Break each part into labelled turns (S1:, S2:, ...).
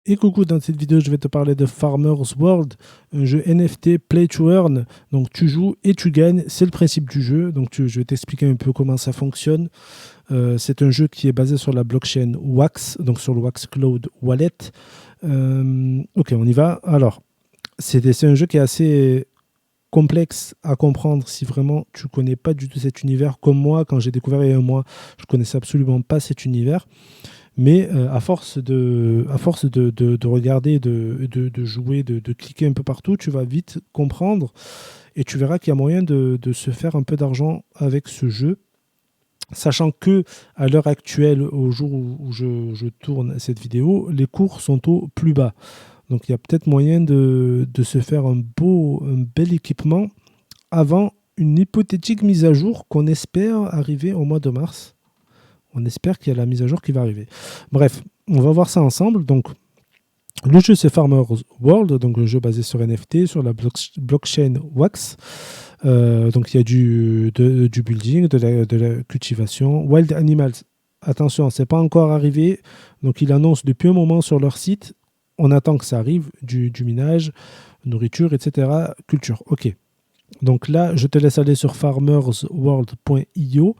S1: Et coucou, dans cette vidéo, je vais te parler de Farmer's World, un jeu NFT Play to Earn. Donc tu joues et tu gagnes, c'est le principe du jeu. Donc je vais t'expliquer un peu comment ça fonctionne. C'est un jeu qui est basé sur la blockchain Wax, donc sur le Wax Cloud Wallet. Ok, on y va. Alors, c'est un jeu qui est assez complexe à comprendre si vraiment tu connais pas du tout cet univers. Comme moi, quand j'ai découvert il y a un mois, je connaissais absolument pas cet univers. Mais à force de regarder, de jouer, de cliquer un peu partout, tu vas vite comprendre et tu verras qu'il y a moyen de se faire un peu d'argent avec ce jeu. Sachant que à l'heure actuelle, au jour où je tourne cette vidéo, les cours sont au plus bas. Donc il y a peut-être moyen de se faire un bel équipement avant une hypothétique mise à jour qu'on espère arriver au mois de mars. On espère qu'il y a la mise à jour qui va arriver. Bref, on va voir ça ensemble. Donc, le jeu, c'est Farmer's World, donc un jeu basé sur NFT, sur la blockchain Wax. Donc, il y a du building, de la cultivation. Wild Animals, attention, c'est pas encore arrivé. Donc, ils annoncent depuis un moment sur leur site. On attend que ça arrive, du minage, nourriture, etc. Culture. OK. Donc là, je te laisse aller sur farmersworld.io.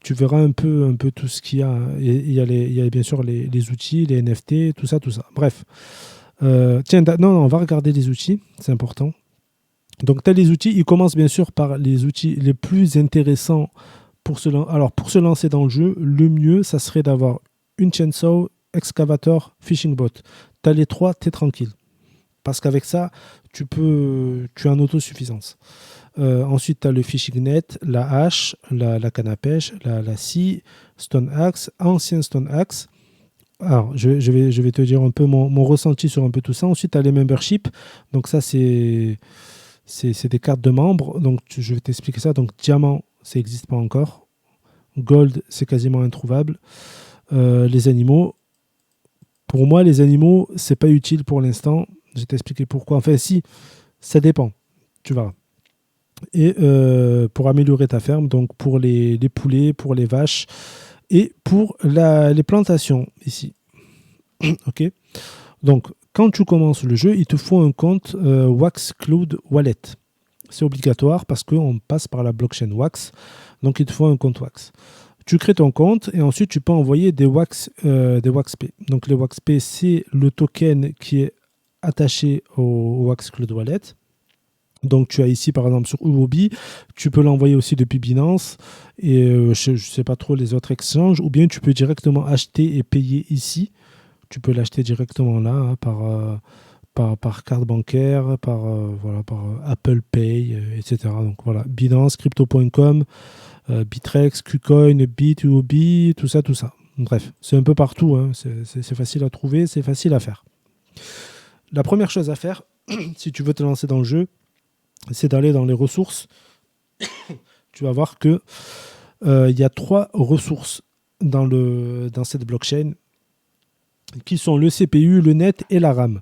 S1: Tu verras un peu tout ce qu'il y a. Il y a bien sûr les outils, les NFT, tout ça, tout ça. Bref. Tiens, non, on va regarder les outils, c'est important. Donc, tu as les outils. Ils commencent bien sûr par les outils les plus intéressants Alors, pour se lancer dans le jeu, le mieux, ça serait d'avoir une chainsaw, excavator, fishing boat. Tu as les trois, tu es tranquille. Parce qu'avec ça, tu as une autosuffisance. Ensuite, tu as le fishing net, la hache, la canne à pêche, la scie, stone axe, ancien stone axe. Alors, je vais te dire un peu mon ressenti sur un peu tout ça. Ensuite, tu as les memberships. Donc ça, c'est des cartes de membres. Donc je vais t'expliquer ça. Donc diamant, ça n'existe pas encore. Gold, c'est quasiment introuvable. Les animaux. Pour moi, les animaux, c'est pas utile pour l'instant. Je vais t'expliquer pourquoi. Enfin, si, ça dépend. Tu verras. Et pour améliorer ta ferme, donc pour les poulets, pour les vaches et pour les plantations ici. Ok. Donc, quand tu commences le jeu, il te faut un compte Wax Cloud Wallet. C'est obligatoire parce qu'on passe par la blockchain Wax. Donc, il te faut un compte Wax. Tu crées ton compte et ensuite tu peux envoyer des WaxP. Donc, les WaxP, c'est le token qui est attaché au Wax Cloud Wallet. Donc tu as ici par exemple sur Huobi, tu peux l'envoyer aussi depuis Binance et je ne sais pas trop les autres exchanges, ou bien tu peux directement acheter et payer ici. Tu peux l'acheter directement là hein, par carte bancaire, par Apple Pay, etc. Donc voilà, Binance, Crypto.com, Bitrex, KuCoin, Bit, Huobi, tout ça, tout ça. Bref, c'est un peu partout, hein. C'est facile à trouver, c'est facile à faire. La première chose à faire, si tu veux te lancer dans le jeu, c'est d'aller dans les ressources. Tu vas voir que y a 3 ressources dans cette blockchain qui sont le CPU, le net et la RAM.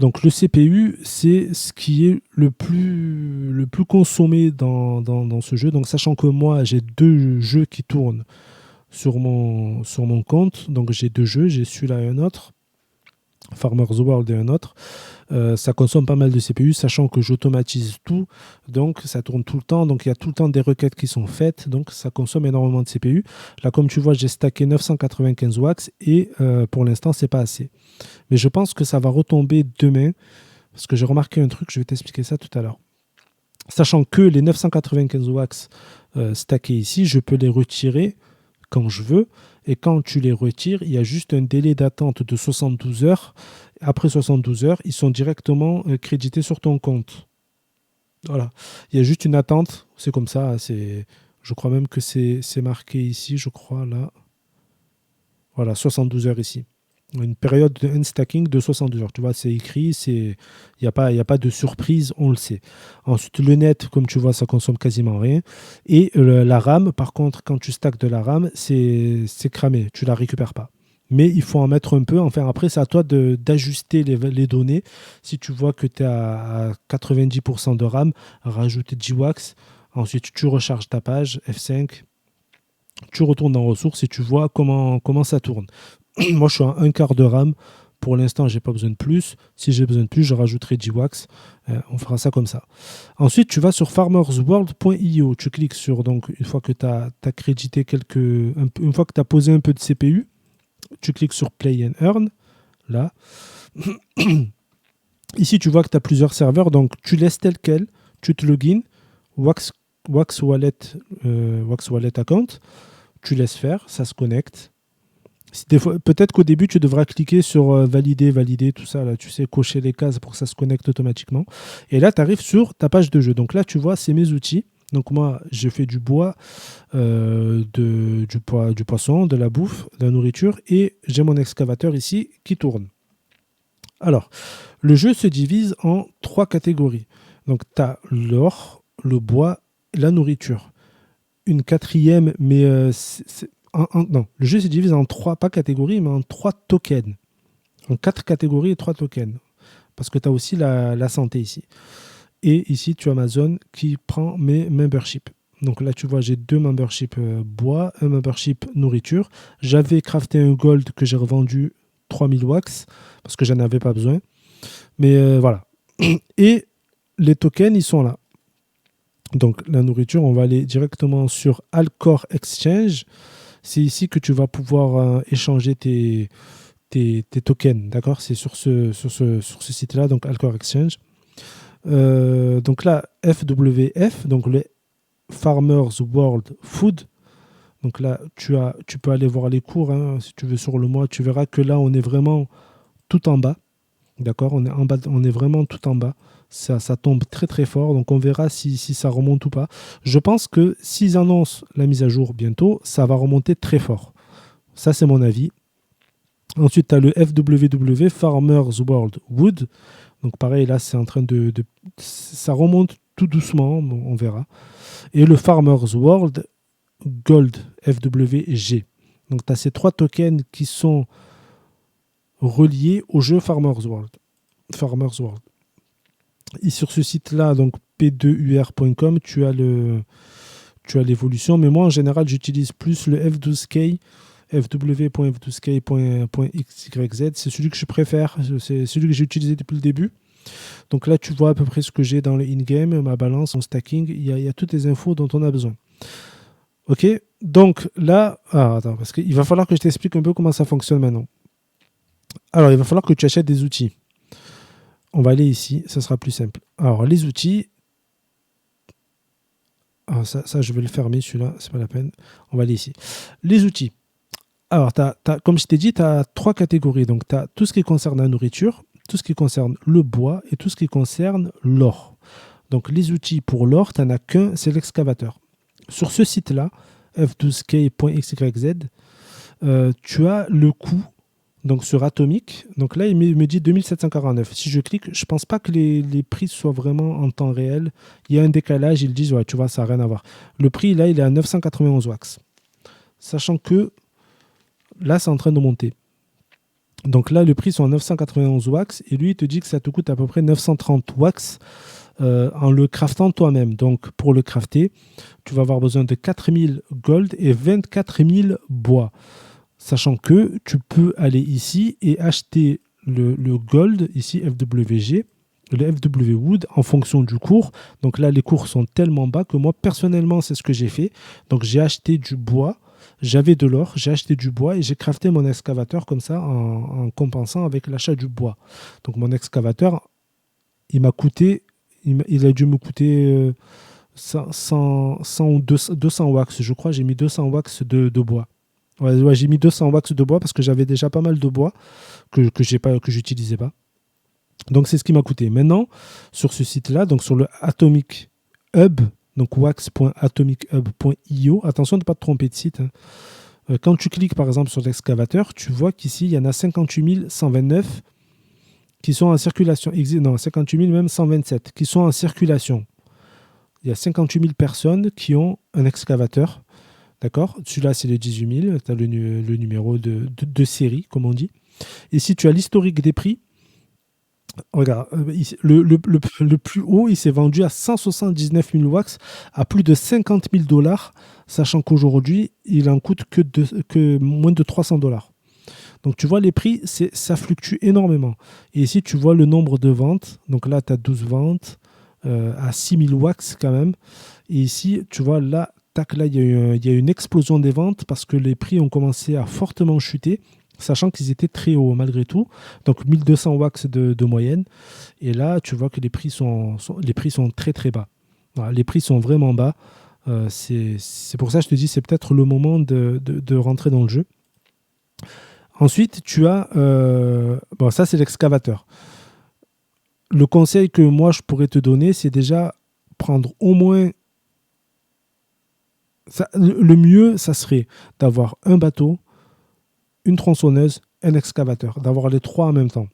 S1: Donc le CPU, c'est ce qui est le plus consommé dans ce jeu. Donc sachant que moi, j'ai 2 jeux qui tournent sur mon compte. Donc j'ai 2 jeux, j'ai celui-là et un autre. Farmer's World et un autre. Ça consomme pas mal de CPU, sachant que j'automatise tout, donc ça tourne tout le temps, donc il y a tout le temps des requêtes qui sont faites, donc ça consomme énormément de CPU. Là, comme tu vois, j'ai stacké 995 wax et pour l'instant, c'est pas assez. Mais je pense que ça va retomber demain, parce que j'ai remarqué un truc, je vais t'expliquer ça tout à l'heure. Sachant que les 995 wax stackés ici, je peux les retirer quand je veux, et quand tu les retires, il y a juste un délai d'attente de 72 heures. Après 72 heures, ils sont directement crédités sur ton compte. Voilà. Il y a juste une attente, c'est comme ça. Je crois même que c'est marqué ici, je crois là. Voilà, 72 heures ici. Une période de unstacking de 72 heures. Tu vois, c'est écrit, il n'y a pas de surprise, on le sait. Ensuite, le net, comme tu vois, ça consomme quasiment rien. Et la RAM, par contre, quand tu stacks de la RAM, c'est cramé, tu ne la récupères pas. Mais il faut en mettre un peu. Enfin, après, c'est à toi d'ajuster les données. Si tu vois que tu es à 90% de RAM, rajouter 10 wax. Ensuite, tu recharges ta page F5. Tu retournes dans ressources et tu vois comment ça tourne. Moi, je suis à un quart de RAM Pour l'instant, j'ai pas besoin de plus. Si j'ai besoin de plus, je rajouterai 10 wax. On fera ça comme ça. Ensuite, tu vas sur farmersworld.io. Tu cliques sur, donc, une fois que tu as crédité une fois que tu as posé un peu de CPU, tu cliques sur Play and Earn. Là. Ici, tu vois que tu as plusieurs serveurs. Donc, tu laisses tel quel. Tu te login. Wax Wallet account. Tu laisses faire. Ça se connecte. Peut-être qu'au début, tu devras cliquer sur valider, tout ça. Là, tu sais, cocher les cases pour que ça se connecte automatiquement. Et là, tu arrives sur ta page de jeu. Donc là, tu vois, c'est mes outils. Donc moi, je fais du bois, du poisson, de la bouffe, de la nourriture. Et j'ai mon excavateur ici qui tourne. Alors, le jeu se divise en 3 catégories. Donc, tu as l'or, le bois, la nourriture. Une quatrième, mais non, le jeu se divise en 3, pas catégories, mais en 3 tokens. En 4 catégories et 3 tokens. Parce que tu as aussi la santé ici. Et ici, tu as ma zone qui prend mes memberships. Donc là, tu vois, j'ai 2 memberships bois, un membership nourriture. J'avais crafté un gold que j'ai revendu 3000 wax parce que j'en avais pas besoin. Mais voilà. Et les tokens, ils sont là. Donc la nourriture, on va aller directement sur Alcor Exchange. C'est ici que tu vas pouvoir échanger tes tokens, d'accord? C'est sur ce site-là, donc Alcor Exchange. Donc là, FWF, donc le Farmers World Food. Donc là, tu peux aller voir les cours, hein, si tu veux, sur le mois. Tu verras que là, on est vraiment tout en bas. D'accord? On est vraiment tout en bas. Ça tombe très très fort. Donc on verra si ça remonte ou pas. Je pense que s'ils annoncent la mise à jour bientôt, ça va remonter très fort. Ça, c'est mon avis. Ensuite, tu as le FWW, Farmers World Wood. Donc pareil, là, c'est en train ça remonte tout doucement, on verra. Et le Farmers World Gold, FWG. Donc tu as ces 3 tokens qui sont reliés au jeu Farmers World. Et sur ce site-là, donc p2ur.com, tu as l'évolution. Mais moi, en général, j'utilise plus le F12K, fw.f12k.xyz. C'est celui que je préfère. C'est celui que j'ai utilisé depuis le début. Donc là, tu vois à peu près ce que j'ai dans le in-game, ma balance, mon stacking. Il y a toutes les infos dont on a besoin. Ok, donc là, attends, parce qu'il va falloir que je t'explique un peu comment ça fonctionne maintenant. Alors, il va falloir que tu achètes des outils. On va aller ici, ça sera plus simple. Alors, les outils. Alors ça, je vais le fermer, celui-là, c'est pas la peine. On va aller ici. Les outils. Alors, comme je t'ai dit, tu as 3 catégories. Donc, tu as tout ce qui concerne la nourriture, tout ce qui concerne le bois et tout ce qui concerne l'or. Donc, les outils pour l'or, tu n'en as qu'un, c'est l'excavateur. Sur ce site-là, f12k.xyz, tu as le coût donc sur Atomic. Donc là, il me dit 2749. Si je clique, je ne pense pas que les prix soient vraiment en temps réel. Il y a un décalage, ils disent, ouais, tu vois, ça n'a rien à voir. Le prix, là, il est à 991 wax. Sachant que là, c'est en train de monter. Donc là, le prix sont à 991 wax et lui, il te dit que ça te coûte à peu près 930 wax en le craftant toi-même. Donc pour le crafter, tu vas avoir besoin de 4000 gold et 24 000 bois. Sachant que tu peux aller ici et acheter le gold, ici FWG, le FW Wood en fonction du cours. Donc là, les cours sont tellement bas que moi, personnellement, c'est ce que j'ai fait. Donc j'ai acheté du bois. J'avais de l'or, j'ai acheté du bois et j'ai crafté mon excavateur comme ça en compensant avec l'achat du bois. Donc mon excavateur, il a dû me coûter 100 ou 200 wax. Je crois j'ai mis 200 wax de bois. Ouais, j'ai mis 200 wax de bois parce que j'avais déjà pas mal de bois que j'utilisais pas. Donc c'est ce qui m'a coûté. Maintenant, sur ce site-là, donc sur le Atomic Hub, donc wax.atomichub.io. Attention de ne pas te tromper de site. Hein. Quand tu cliques par exemple sur l'excavateur, tu vois qu'ici, il y en a 58 129 qui sont en circulation. Non, 58 000 même 127 qui sont en circulation. Il y a 58 000 personnes qui ont un excavateur. D'accord? Celui-là, c'est le 18 000. Tu as le numéro de série, comme on dit. Et si tu as l'historique des prix, regarde, le plus haut, il s'est vendu à 179 000 wax, à plus de 50 000 $, sachant qu'aujourd'hui, il en coûte que moins de 300 $. Donc tu vois, les prix, ça fluctue énormément. Et ici, tu vois le nombre de ventes. Donc là, tu as 12 ventes à 6000 wax quand même. Et ici, tu vois, là, tac, là, il y a eu une explosion des ventes parce que les prix ont commencé à fortement chuter, sachant qu'ils étaient très hauts malgré tout. Donc 1200 wax de moyenne. Et là, tu vois que les prix les prix sont très très bas. Voilà, les prix sont vraiment bas. C'est pour ça que je te dis, c'est peut-être le moment de rentrer dans le jeu. Ensuite, tu as... bon, ça, c'est l'excavateur. Le conseil que moi, je pourrais te donner, c'est déjà prendre au moins... le mieux, ça serait d'avoir un bateau, une tronçonneuse, un excavateur, d'avoir les trois en même temps.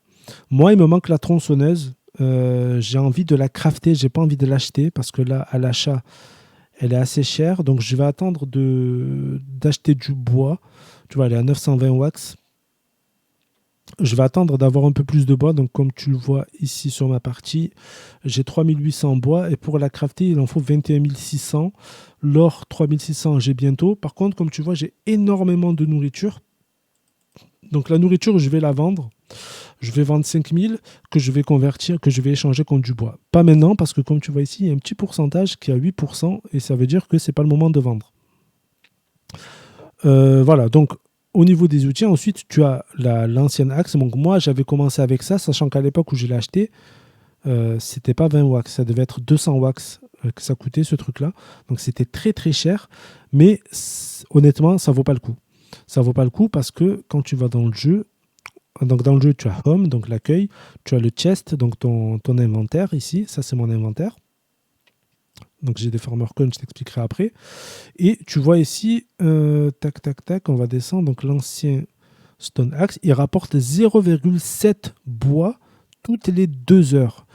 S1: Moi, il me manque la tronçonneuse. J'ai envie de la crafter, j'ai pas envie de l'acheter parce que là, à l'achat, elle est assez chère. Donc, je vais attendre d'acheter du bois. Tu vois, elle est à 920 wax. Je vais attendre d'avoir un peu plus de bois. Donc, comme tu le vois ici sur ma partie, j'ai 3800 bois. Et pour la crafter, il en faut 21 600. L'or, 3600, j'ai bientôt. Par contre, comme tu vois, j'ai énormément de nourriture. Donc, la nourriture, je vais la vendre. Je vais vendre 5000 que je vais convertir, que je vais échanger contre du bois. Pas maintenant, parce que comme tu vois ici, il y a un petit pourcentage qui est à 8%. Et ça veut dire que ce n'est pas le moment de vendre. Voilà, donc au niveau des outils, ensuite tu as l'ancienne axe. Donc moi j'avais commencé avec ça, sachant qu'à l'époque où je l'ai acheté, c'était pas 20 wax, ça devait être 200 wax que ça coûtait ce truc-là. Donc c'était très très cher, mais honnêtement ça vaut pas le coup. Ça vaut pas le coup parce que quand tu vas dans le jeu, donc dans le jeu tu as Home, donc l'accueil, tu as le chest, donc ton inventaire ici, ça c'est mon inventaire. Donc j'ai des farmer coins, je t'expliquerai après. Et tu vois ici, tac, tac, tac, on va descendre. Donc l'ancien Stone Axe, il rapporte 0,7 bois toutes les 2 heures.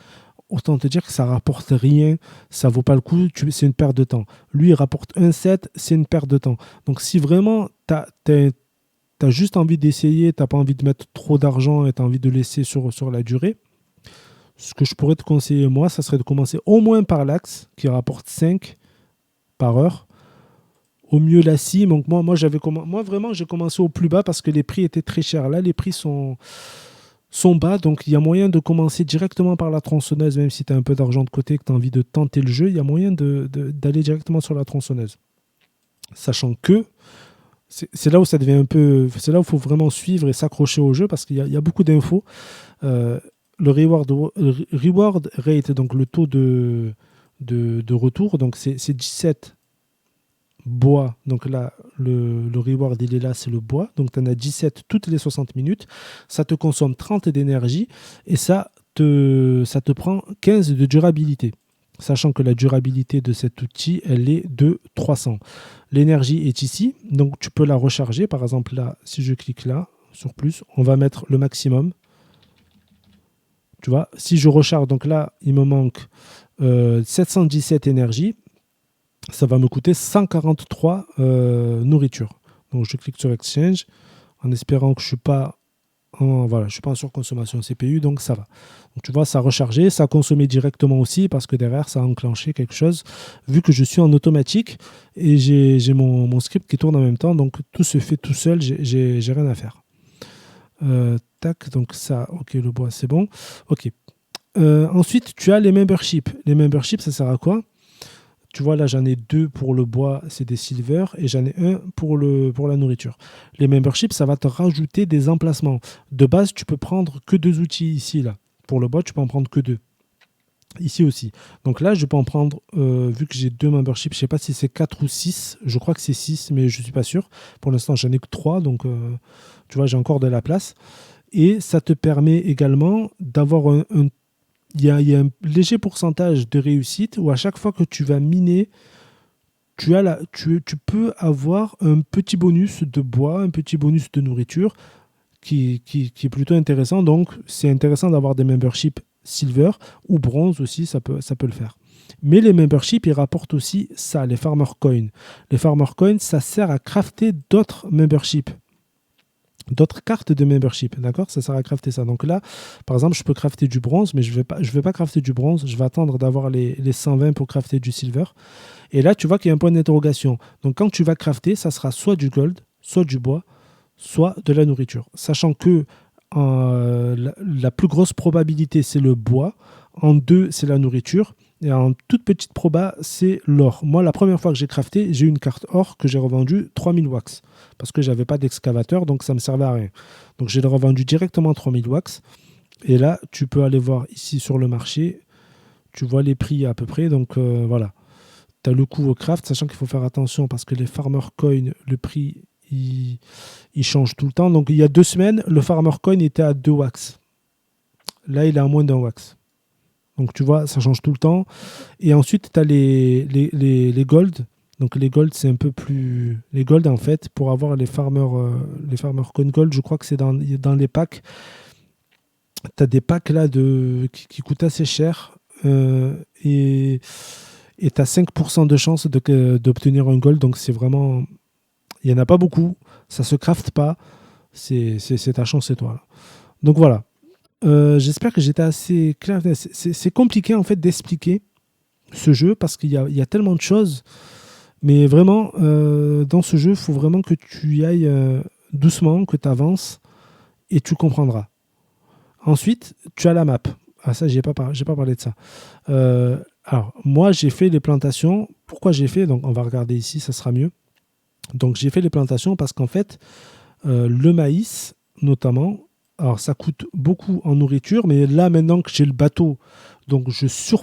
S1: Autant te dire que ça rapporte rien, ça vaut pas le coup, c'est une perte de temps. Lui, il rapporte 1,7, c'est une perte de temps. Donc si vraiment t'as juste envie d'essayer, t'as pas envie de mettre trop d'argent et tu as envie de laisser sur la durée, ce que je pourrais te conseiller, moi, ça serait de commencer au moins par l'axe, qui rapporte 5 par heure. Au mieux la scie. Donc moi vraiment, j'ai commencé au plus bas parce que les prix étaient très chers. Là, les prix sont bas. Donc, il y a moyen de commencer directement par la tronçonneuse, même si tu as un peu d'argent de côté, que tu as envie de tenter le jeu. Il y a moyen d'aller directement sur la tronçonneuse. Sachant que c'est là où ça devient un peu... C'est là où il faut vraiment suivre et s'accrocher au jeu parce qu'il y a beaucoup d'infos. Le reward rate, donc le taux de retour, donc c'est 17 bois. Donc là, le reward, il est là, c'est le bois. Donc tu en as 17 toutes les 60 minutes. Ça te consomme 30 d'énergie et ça te prend 15 de durabilité. Sachant que la durabilité de cet outil, elle est de 300. L'énergie est ici, donc tu peux la recharger. Par exemple, là, si je clique là, sur plus, on va mettre le maximum. Tu vois, si je recharge, donc là, il me manque 717 énergie, ça va me coûter 143 nourriture. Donc je clique sur Exchange en espérant que je ne suis pas je suis pas en surconsommation CPU, donc ça va. Donc tu vois, ça a rechargé, ça a consommé directement aussi parce que derrière, ça a enclenché quelque chose. Vu que je suis en automatique et j'ai mon script qui tourne en même temps, donc tout se fait tout seul, j'ai rien à faire. Tac, donc ça, ok, le bois, c'est bon. Ok. Ensuite, tu as les memberships. Les memberships, ça sert à quoi? Tu vois, là, j'en ai 2 pour le bois, c'est des silver, et j'en ai un pour la nourriture. Les memberships, ça va te rajouter des emplacements. De base, tu peux prendre que 2 outils ici, là. Pour le bois, tu peux en prendre que 2. Ici aussi. Donc là, je peux en prendre, vu que j'ai 2 memberships, je ne sais pas si c'est 4 ou 6. Je crois que c'est 6, mais je ne suis pas sûr. Pour l'instant, j'en ai que 3, donc tu vois, j'ai encore de la place. Et ça te permet également d'avoir il y a un léger pourcentage de réussite où à chaque fois que tu vas miner, tu peux avoir un petit bonus de bois, un petit bonus de nourriture qui est plutôt intéressant. Donc, c'est intéressant d'avoir des memberships silver ou bronze aussi, ça peut le faire. Mais les memberships, ils rapportent aussi ça, les farmer coins. Les farmer coins, ça sert à crafter d'autres memberships. D'autres cartes de membership, d'accord? Ça sert à crafter ça. Donc là, par exemple, je peux crafter du bronze, mais je vais pas crafter du bronze. Je vais attendre d'avoir les 120 pour crafter du silver. Et là, tu vois qu'il y a un point d'interrogation. Donc quand tu vas crafter, ça sera soit du gold, soit du bois, soit de la nourriture. Sachant que la plus grosse probabilité, c'est le bois. En 2, c'est la nourriture. Et en toute petite proba, c'est l'or. Moi, la première fois que j'ai crafté, j'ai eu une carte or que j'ai revendue 3000 wax. Parce que j'avais pas d'excavateur, donc ça me servait à rien. Donc j'ai revendu directement 3000 wax. Et là, tu peux aller voir ici sur le marché. Tu vois les prix à peu près. Donc voilà. Tu as le coût au craft, sachant qu'il faut faire attention parce que les farmer coins, le prix, il change tout le temps. Donc il y a 2 semaines, le farmer coin était à 2 wax. Là, il est à moins d'un wax. Donc tu vois, ça change tout le temps. Et ensuite, tu as les gold. Donc les gold, c'est un peu plus... Les gold, en fait, pour avoir les farmer coin gold, je crois que c'est dans les packs. Tu as des packs là qui coûtent assez cher. Et tu as 5% de chance d'obtenir un gold. Donc c'est vraiment... Il n'y en a pas beaucoup. Ça se crafte pas. C'est ta chance, c'est toi. Là. Donc voilà. J'espère que j'étais assez clair. C'est compliqué en fait d'expliquer ce jeu parce qu'il y a tellement de choses. Mais vraiment, dans ce jeu, il faut vraiment que tu y ailles doucement, que tu avances et tu comprendras. Ensuite, tu as la map. Ah ça, j'ai pas parlé de ça. Alors, moi, j'ai fait les plantations. Pourquoi j'ai fait? Donc, on va regarder ici, ça sera mieux. Donc, j'ai fait les plantations parce qu'en fait, le maïs, notamment, alors ça coûte beaucoup en nourriture, mais là, maintenant que j'ai le bateau, donc je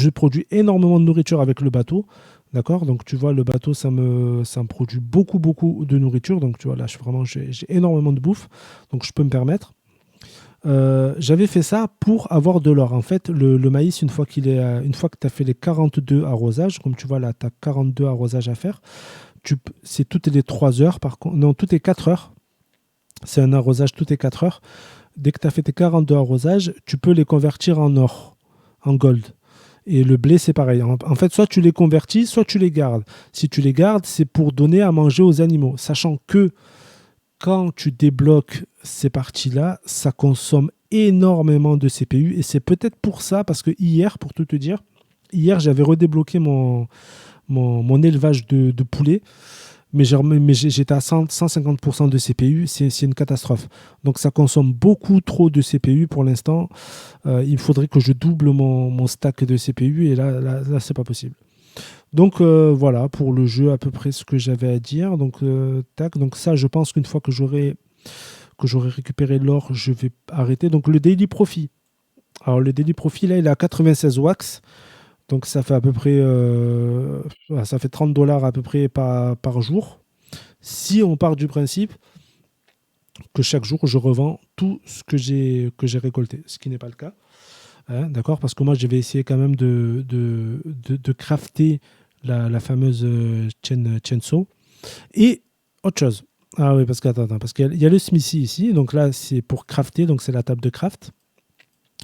S1: produis énormément de nourriture avec le bateau. D'accord? Donc, tu vois, le bateau, ça me produit beaucoup, beaucoup de nourriture. Donc, tu vois, là, j'ai énormément de bouffe. Donc, je peux me permettre. J'avais fait ça pour avoir de l'or. En fait, le maïs, une fois que tu as fait les 42 arrosages, comme tu vois là, tu as 42 arrosages à faire, c'est toutes les 3 heures, par contre, non, toutes les 4 heures. C'est un arrosage toutes les 4 heures. Dès que tu as fait tes 42 arrosages, tu peux les convertir en or, en gold. Et le blé, c'est pareil. En fait, soit tu les convertis, soit tu les gardes. Si tu les gardes, c'est pour donner à manger aux animaux. Sachant que quand tu débloques ces parties-là, ça consomme énormément de CPU. Et c'est peut-être pour ça, parce que hier, pour tout te dire, hier, j'avais redébloqué mon élevage de poulets. Mais j'étais à 150% de CPU, c'est une catastrophe. Donc ça consomme beaucoup trop de CPU pour l'instant. Il faudrait que je double mon stack de CPU et là c'est pas possible. Donc voilà pour le jeu à peu près ce que j'avais à dire. Donc tac, donc ça je pense qu'une fois que j'aurai récupéré l'or, je vais arrêter. Donc le daily profit. Alors le daily profit là il est à 96 wax. Donc ça fait à peu près ça fait 30 dollars à peu près par jour. Si on part du principe que chaque jour je revends tout ce que j'ai récolté, ce qui n'est pas le cas. Hein, d'accord? Parce que moi je vais essayer quand même de crafter la fameuse chainsaw. Et autre chose. Ah oui, parce qu'il y a le smithy ici. Donc là c'est pour crafter, donc c'est la table de craft.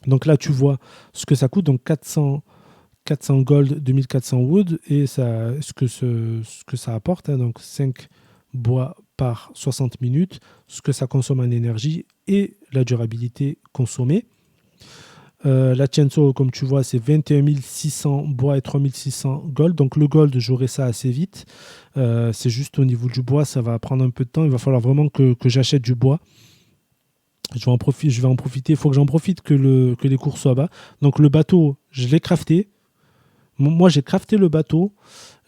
S1: Donc là tu vois ce que ça coûte, donc 400 gold, 2400 wood, et ce que ça apporte, hein, donc 5 bois par 60 minutes, ce que ça consomme en énergie et la durabilité consommée. La chainsaw, comme tu vois, c'est 21 600 bois et 3600 gold. Donc le gold, j'aurai ça assez vite. C'est juste au niveau du bois, ça va prendre un peu de temps. Il va falloir vraiment que j'achète du bois. Je vais en profiter. Il faut que j'en profite que les cours soient bas. Donc le bateau, je l'ai crafté. Moi, j'ai crafté le bateau,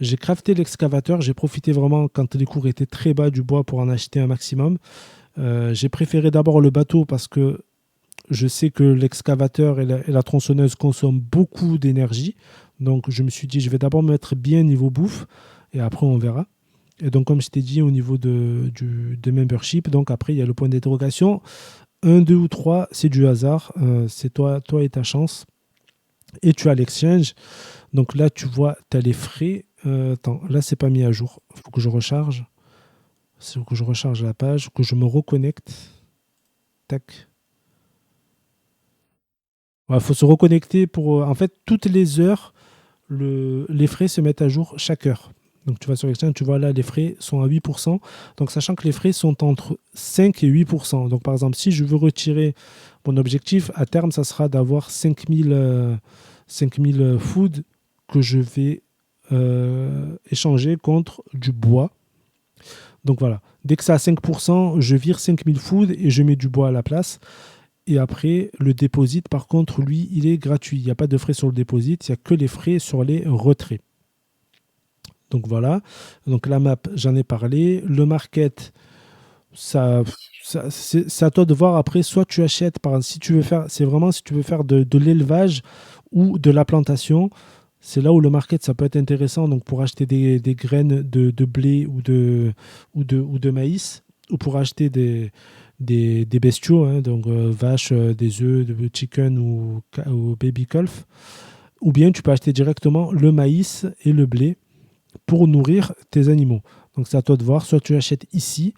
S1: j'ai crafté l'excavateur, j'ai profité vraiment quand les cours étaient très bas du bois pour en acheter un maximum. J'ai préféré d'abord le bateau parce que je sais que l'excavateur et la tronçonneuse consomment beaucoup d'énergie. Donc, je me suis dit, je vais d'abord me mettre bien niveau bouffe et après, on verra. Et donc, comme je t'ai dit, au niveau de membership, donc après, il y a le point d'interrogation. 1, 2 ou 3, c'est du hasard. C'est toi et ta chance. Et tu as l'exchange. Donc là, tu vois, tu as les frais. Attends, là, c'est pas mis à jour. Il faut que je recharge. Il faut que je recharge la page, que je me reconnecte. Tac. Il faut se reconnecter pour... en fait, toutes les heures, les frais se mettent à jour chaque heure. Donc tu vas sur Exchange, tu vois là, les frais sont à 8%. Donc sachant que les frais sont entre 5 et 8%. Donc par exemple, si je veux retirer mon objectif, à terme, ça sera d'avoir 5000 food que je vais échanger contre du bois. Donc voilà, dès que c'est à 5%, je vire 5000 food et je mets du bois à la place. Et après, le deposit, par contre, lui, il est gratuit. Il n'y a pas de frais sur le deposit, il n'y a que les frais sur les retraits. Donc voilà, donc la map, j'en ai parlé. Le market, c'est à toi de voir. Après, soit tu achètes, par exemple, si tu veux faire, c'est vraiment si tu veux faire de l'élevage ou de la plantation, c'est là où le market, ça peut être intéressant. Donc pour acheter des graines de blé ou de maïs, ou pour acheter des bestiaux, hein, donc vaches, des œufs, de chicken ou baby calf. Ou bien tu peux acheter directement le maïs et le blé pour nourrir tes animaux. Donc c'est à toi de voir, soit tu achètes ici,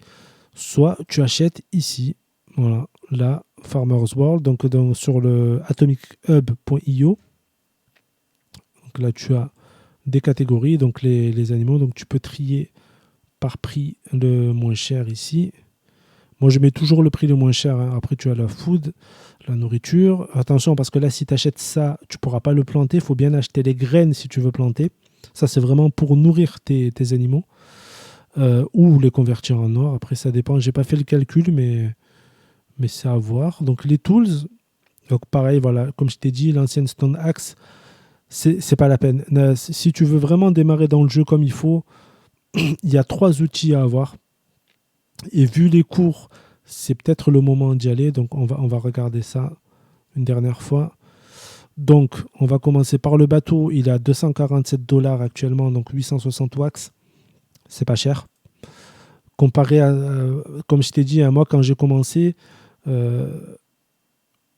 S1: soit tu achètes ici. Voilà, là, Farmers World, donc sur le atomichub.io. Donc là, tu as des catégories, donc les animaux, donc tu peux trier par prix le moins cher ici. Moi, je mets toujours le prix le moins cher, hein. Après, tu as la food, la nourriture. Attention, parce que là, si tu achètes ça, tu ne pourras pas le planter. Il faut bien acheter les graines si tu veux planter. Ça, c'est vraiment pour nourrir tes animaux ou les convertir en or. Après, ça dépend. Je n'ai pas fait le calcul, mais c'est à voir. Donc, les tools, donc pareil, voilà, comme je t'ai dit, l'ancienne Stone Axe, c'est pas la peine. Si tu veux vraiment démarrer dans le jeu comme il faut, il y a 3 outils à avoir. Et vu les cours, c'est peut-être le moment d'y aller. Donc, on va regarder ça une dernière fois. Donc, on va commencer par le bateau. Il est à 247 dollars actuellement, donc 860 wax. C'est pas cher. Comparé à, comme je t'ai dit, à moi, quand j'ai commencé, euh,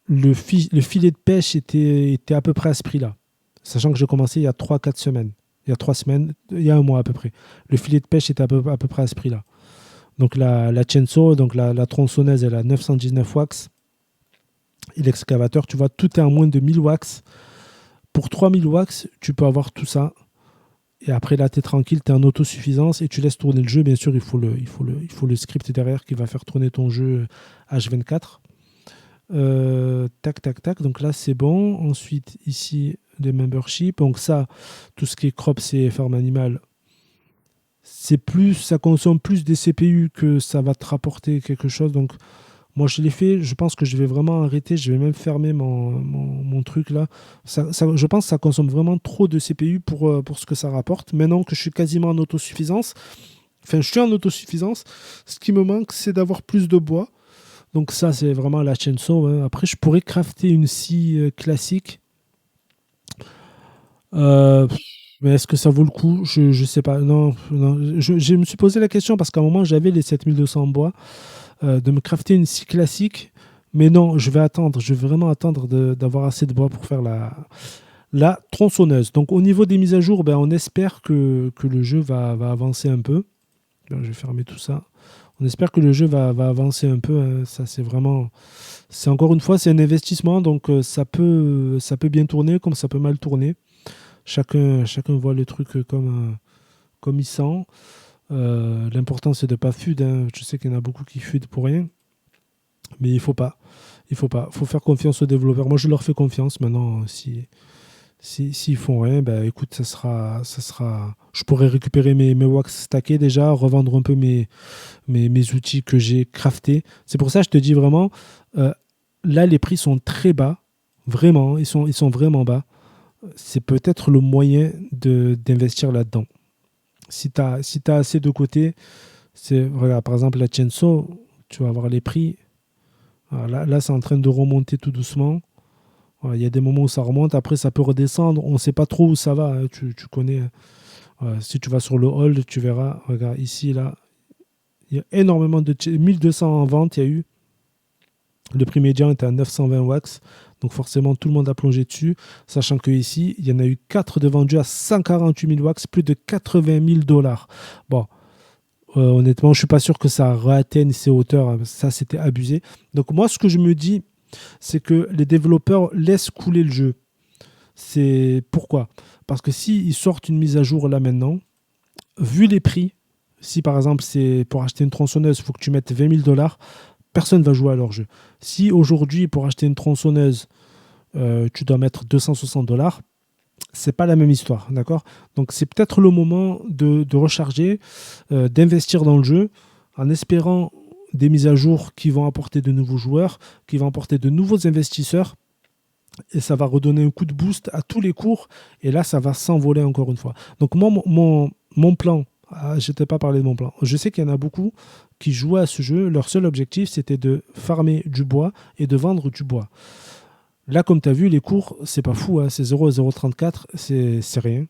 S1: le filet de pêche était à peu près à ce prix-là. Sachant que j'ai commencé il y a 3-4 semaines. Il y a 3 semaines, il y a un mois à peu près. Le filet de pêche était à peu près à ce prix-là. Donc la chainsaw, donc la tronçonneuse, elle a 919 wax. Et l'excavateur, tu vois, tout est à moins de 1000 wax. Pour 3000 wax, tu peux avoir tout ça. Et après, là, tu es tranquille, tu es en autosuffisance et tu laisses tourner le jeu. Bien sûr, il faut le script derrière qui va faire tourner ton jeu H24. Tac, tac, tac. Donc là, c'est bon. Ensuite, ici, les memberships. Donc ça, tout ce qui est crops et ferme animale, ça consomme plus des CPU que ça va te rapporter quelque chose. Donc moi, je l'ai fait. Je pense que je vais vraiment arrêter. Je vais même fermer mon truc là. Je pense que ça consomme vraiment trop de CPU pour ce que ça rapporte. Maintenant que je suis quasiment en autosuffisance, enfin, je suis en autosuffisance, ce qui me manque, c'est d'avoir plus de bois. Donc ça, c'est vraiment la chainsaw, hein. Après, je pourrais crafter une scie classique. Euh, mais est-ce que ça vaut le coup? Je sais pas. Non, non. Je me suis posé la question parce qu'à un moment, j'avais les 7200 bois de me crafter une scie classique. Mais non, je vais attendre. Je vais vraiment attendre d'avoir assez de bois pour faire la tronçonneuse. Donc au niveau des mises à jour, ben, on espère que le jeu va avancer un peu. Ben, je vais fermer tout ça. On espère que le jeu va avancer un peu, hein. Ça, c'est encore une fois, c'est un investissement. Donc ça peut bien tourner comme ça peut mal tourner. Chacun voit le truc comme il sent. L'important, c'est de ne pas FUD, hein. Je sais qu'il y en a beaucoup qui FUD pour rien. Mais il faut pas. Il faut pas. Il faut faire confiance aux développeurs. Moi, je leur fais confiance. Maintenant, s'ils font rien, ben, écoute, ça sera. Je pourrais récupérer mes wax stackés déjà, revendre un peu mes outils que j'ai craftés. C'est pour ça que je te dis vraiment, là, les prix sont très bas. Vraiment, ils sont vraiment bas. C'est peut-être le moyen d'investir là-dedans. Si tu as, si t'as assez de côté, regarde, par exemple, la chainsaw, tu vas voir les prix. Voilà, là, c'est en train de remonter tout doucement. Voilà, il y a des moments où ça remonte, après ça peut redescendre. On ne sait pas trop où ça va, hein. Tu connais. Voilà, si tu vas sur le hold, tu verras. Regarde, ici, là, il y a énormément de 1200 en vente. Il y a eu. Le prix médian était à 920 wax. Donc forcément, tout le monde a plongé dessus. Sachant qu'ici, il y en a eu 4 de vendus à 148 000 wax, plus de 80 000 dollars. Bon, honnêtement, je ne suis pas sûr que ça réatteigne ces hauteurs. Ça, c'était abusé. Donc moi, ce que je me dis, c'est que les développeurs laissent couler le jeu. C'est pourquoi? Parce que s'ils sortent une mise à jour là maintenant, vu les prix, si par exemple c'est pour acheter une tronçonneuse, il faut que tu mettes 20 000 dollars, personne ne va jouer à leur jeu. Si aujourd'hui, pour acheter une tronçonneuse, tu dois mettre 260 dollars, c'est pas la même histoire, d'accord? Donc c'est peut-être le moment de recharger, d'investir dans le jeu, en espérant des mises à jour qui vont apporter de nouveaux joueurs, qui vont apporter de nouveaux investisseurs, et ça va redonner un coup de boost à tous les cours, et là ça va s'envoler encore une fois. Donc moi, mon plan, je t'ai pas parlé de mon plan, je sais qu'il y en a beaucoup qui jouaient à ce jeu, leur seul objectif c'était de farmer du bois et de vendre du bois. Là, comme tu as vu, les cours, c'est pas fou, hein, c'est 0,034, c'est rien.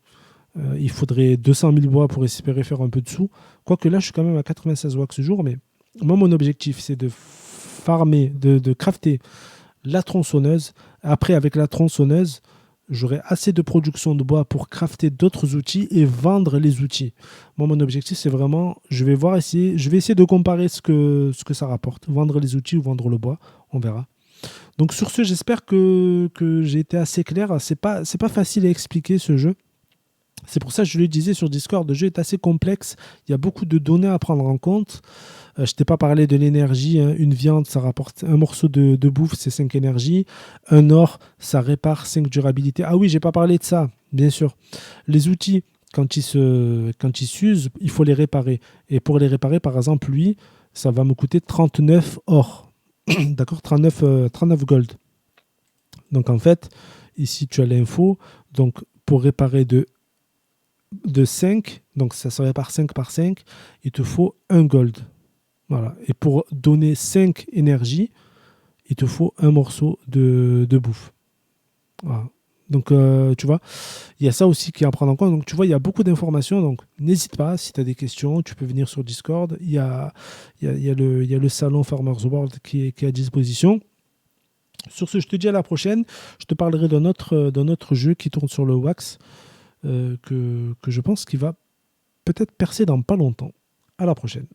S1: Il faudrait 200 000 bois pour espérer faire un peu de sous. Quoique là, je suis quand même à 96 watts ce jour, mais moi, mon objectif, c'est de farmer, de crafter la tronçonneuse. Après, avec la tronçonneuse, j'aurai assez de production de bois pour crafter d'autres outils et vendre les outils. Moi, mon objectif, c'est vraiment, je vais essayer de comparer ce que ça rapporte. Vendre les outils ou vendre le bois, on verra. Donc sur ce, j'espère que j'ai été assez clair. C'est pas facile à expliquer ce jeu. C'est pour ça que je le disais sur Discord, le jeu est assez complexe. Il y a beaucoup de données à prendre en compte. Je t'ai pas parlé de l'énergie, hein. Une viande, ça rapporte un morceau de bouffe, c'est 5 énergies. Un or, ça répare 5 durabilité. Ah oui, j'ai pas parlé de ça, bien sûr. Les outils, quand ils s'usent, il faut les réparer. Et pour les réparer, par exemple, lui, ça va me coûter 39 or. D'accord, 39 gold. Donc en fait, ici tu as l'info. Donc pour réparer de 5, donc ça se répare 5 par 5, il te faut 1 gold. Voilà. Et pour donner 5 énergies, il te faut un morceau de bouffe. Voilà. Donc tu vois, il y a ça aussi qui est à prendre en compte. Donc tu vois, il y a beaucoup d'informations. Donc n'hésite pas, si tu as des questions, tu peux venir sur Discord. Il y a le salon Farmers World qui est à disposition. Sur ce, je te dis à la prochaine. Je te parlerai d'un autre jeu qui tourne sur le Wax, que je pense qu'il va peut-être percer dans pas longtemps. À la prochaine.